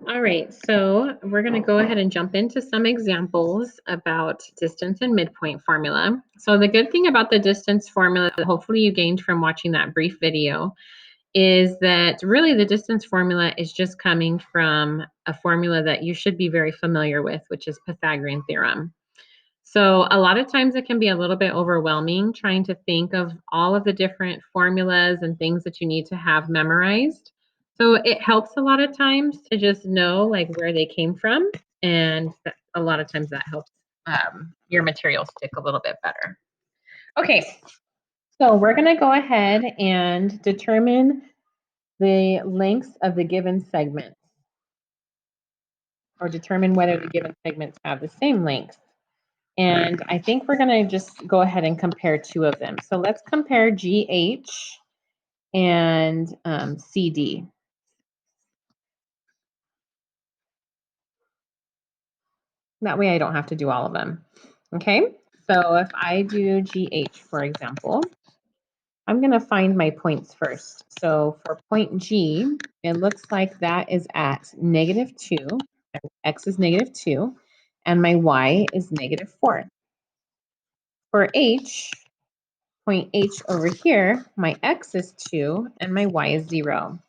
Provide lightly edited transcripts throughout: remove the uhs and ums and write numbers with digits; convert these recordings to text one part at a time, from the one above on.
All right, so we're going to go ahead and jump into some examples about distance and midpoint formula. So the good thing about the distance formula that hopefully you gained from watching that brief video is that really the distance formula is just coming from a formula that you should be very familiar with, which is Pythagorean theorem. So a lot of times it can be a little bit overwhelming trying to think of all of the different formulas and things that you need to have memorized. So it helps a lot of times to just know like where they came from, and a lot of times that helps your material stick a little bit better. Okay, so we're going to go ahead and determine the lengths of the given segments, or determine whether the given segments have the same length. And I think we're going to just go ahead and compare two of them. So let's compare GH and CD. That way I don't have to do all of them. Okay, so if I do GH, for example, I'm going to find my points first. So for point G, it looks like that is at -2. X is -2, and my Y is -4. For H, point H over here, my X is 2 and my Y is 0.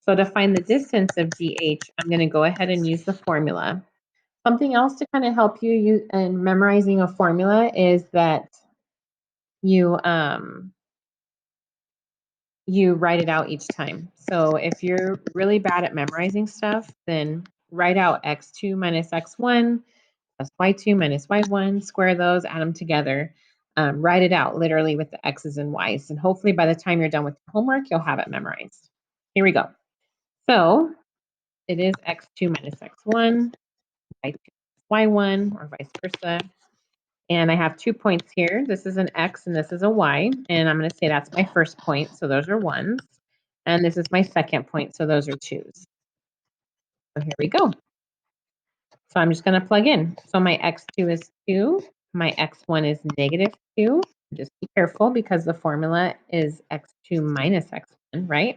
So to find the distance of GH, I'm going to go ahead and use the formula. Something else to kind of help you in memorizing a formula is that you you write it out each time. So if you're really bad at memorizing stuff, then write out x2 minus x1 plus y2 minus y1, square those, add them together. Write it out literally with the x's and y's. And hopefully by the time you're done with your homework, you'll have it memorized. Here we go. So it is x2 minus x1, y2 y1, or vice versa. And I have 2 points here. This is an x and this is a y. And I'm going to say that's my first point. So those are ones. And this is my second point. So those are twos. So here we go. So I'm just going to plug in. So my x2 is 2. My x1 is -2. Just be careful because the formula is x2 minus x1, right?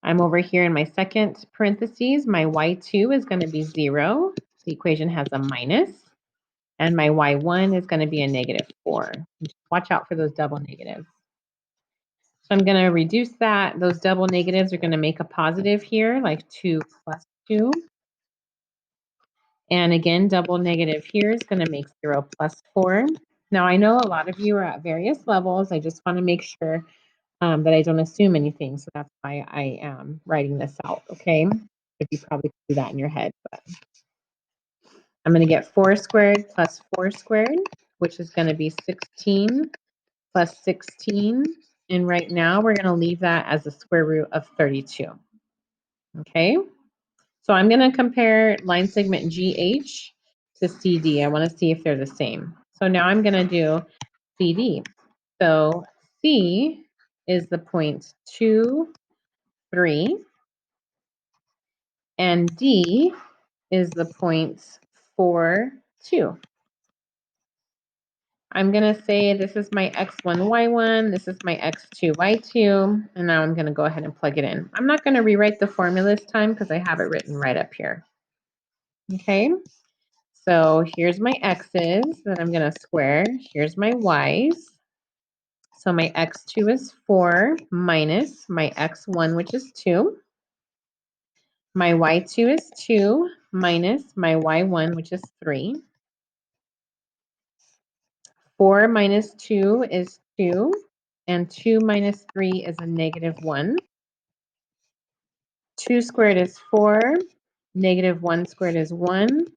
I'm over here in my second parentheses. My y2 is going to be 0. The equation has a minus. And my y1 is going to be a -4. Just watch out for those double negatives. So I'm going to reduce that. Those double negatives are going to make a positive here, like 2 plus 2. And again, double negative here is going to make 0 plus 4. Now, I know a lot of you are at various levels. I just want to make sure that I don't assume anything. So that's why I am writing this out, okay? If you probably do that in your head. But I'm going to get 4 squared plus 4 squared, which is going to be 16 plus 16. And right now, we're going to leave that as the square root of 32. Okay? So I'm going to compare line segment GH to CD. I want to see if they're the same. So now I'm going to do CD. So C is the point 2, 3, and D is the point 4, 2. I'm going to say this is my x1, y1, this is my x2, y2, and now I'm going to go ahead and plug it in. I'm not going to rewrite the formula this time because I have it written right up here. Okay, so here's my x's that I'm going to square. Here's my y's. So my x2 is 4 minus my x1, which is 2. My y2 is 2 minus my y1, which is 3. 4 minus 2 is 2, and 2 minus 3 is a -1. 2 squared is 4, -1 squared is 1.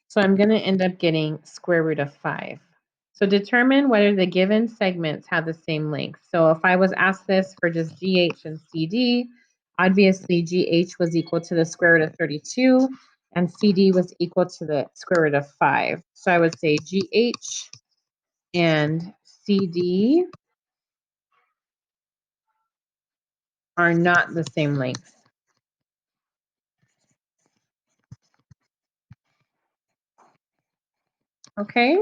So I'm going to end up getting square root of 5. So determine whether the given segments have the same length. So if I was asked this for just GH and CD, obviously GH was equal to the square root of 32, and CD was equal to the square root of 5. So I would say GH and CD are not the same length. Okay.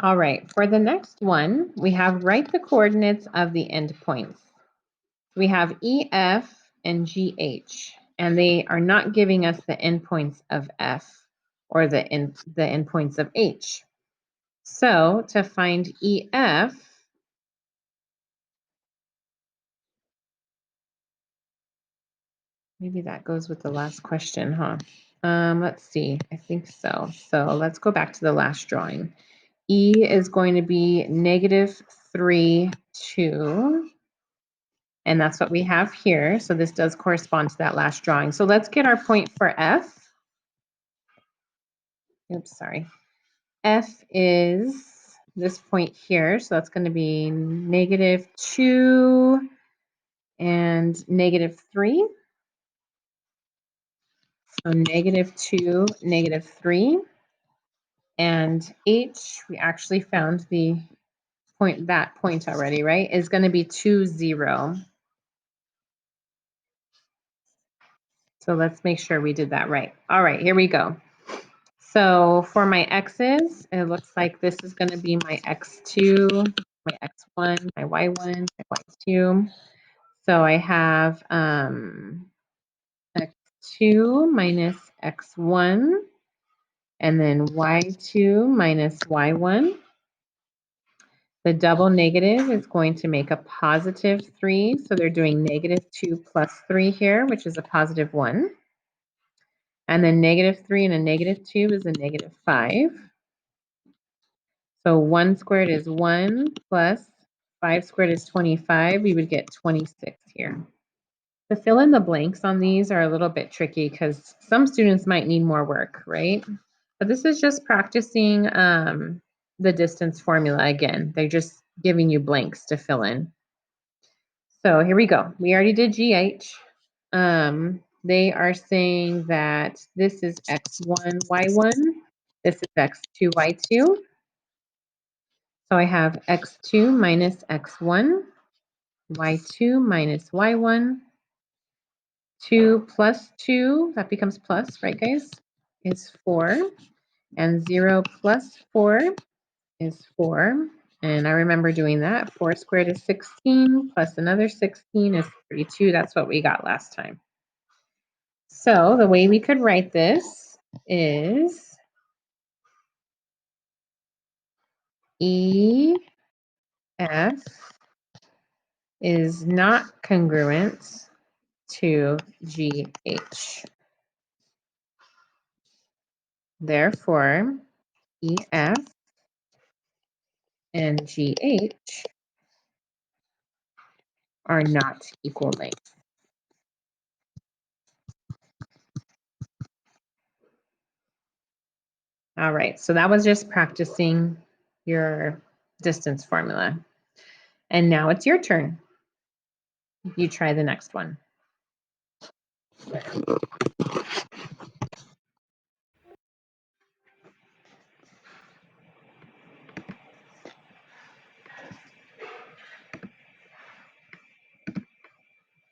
All right. For the next one, we have write the coordinates of the endpoints. We have EF and GH, and they are not giving us the endpoints of F or the endpoints of H. So to find EF, maybe that goes with the last question, huh? Let's see, I think so. So let's go back to the last drawing. E is going to be -3, 2. And that's what we have here. So this does correspond to that last drawing. So let's get our point for F. Oops, sorry. F is this point here. So that's going to be -2 and -3. So -2, -3. And H, we actually found the point, that point already, right? Is going to be 2, 0. So let's make sure we did that right. All right, here we go. So for my x's, it looks like this is going to be my x2, my x1, my y1, my y2. So I have x2 minus x1, and then y2 minus y1. The double negative is going to make a +3. So they're doing -2 plus 3 here, which is a +1. And then -3 and a -2 is a -5. So 1 squared is 1 plus 5 squared is 25. We would get 26 here. The fill in the blanks on these are a little bit tricky because some students might need more work, right? But this is just practicing the distance formula again. They're just giving you blanks to fill in. So here we go. We already did GH. They are saying that this is x1, y1. This is x2, y2. So I have x2 minus x1, y2 minus y1, 2 plus 2, that becomes plus, right guys, is 4, and 0 plus 4 is 4. And I remember doing that. 4 squared is 16, plus another 16 is 32. That's what we got last time. So the way we could write this is EF is not congruent to GH. Therefore, EF and GH are not equal length. All right, so that was just practicing your distance formula. And now it's your turn. You try the next one.